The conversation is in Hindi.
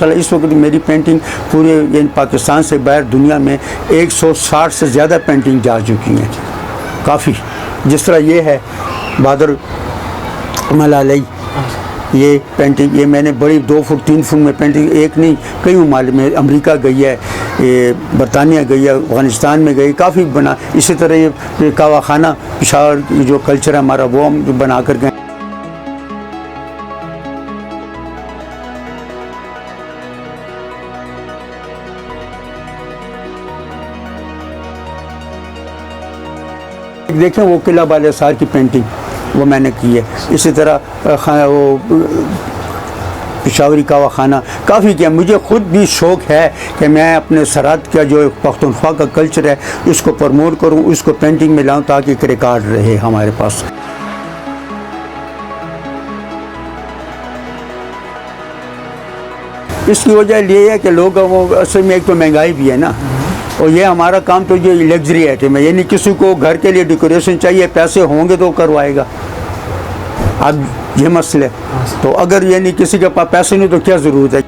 माशाल्लाह इस वक्त मेरी पेंटिंग पूरे पाकिस्तान से बाहर दुनिया में 160 से ज़्यादा पेंटिंग जा चुकी हैं, काफ़ी। जिस तरह ये है बादर मलालई, ये पेंटिंग ये मैंने बड़ी 2 फुट 3 फुट में पेंटिंग, एक नहीं कई ममालिक में, अमेरिका गई है, ये बरतानिया गई है, अफ़गानिस्तान में गई, काफ़ी बना। इसी तरह ये कावा खाना पेशावर जो कल्चर है हमारा वो हम बना कर गए। देखें वो किला बाले सार की पेंटिंग वो मैंने की है। इसी तरह वो पेशावरी कावा खाना काफ़ी किया। मुझे ख़ुद भी शौक़ है कि मैं अपने सरहद का जो पख्तूनख्वा का कल्चर है उसको प्रमोट करूं, उसको पेंटिंग में लाऊं ताकि एक रिकॉर्ड रहे हमारे पास। इसकी वजह ये है कि लोग वो असल में एक तो महंगाई भी है ना, और ये हमारा काम तो ये लग्जरी आइटम है, यानी किसी को घर के लिए डेकोरेशन चाहिए, पैसे होंगे तो करवाएगा। अब ये मसले तो अगर यानी किसी के पास पैसे नहीं तो क्या ज़रूरत है।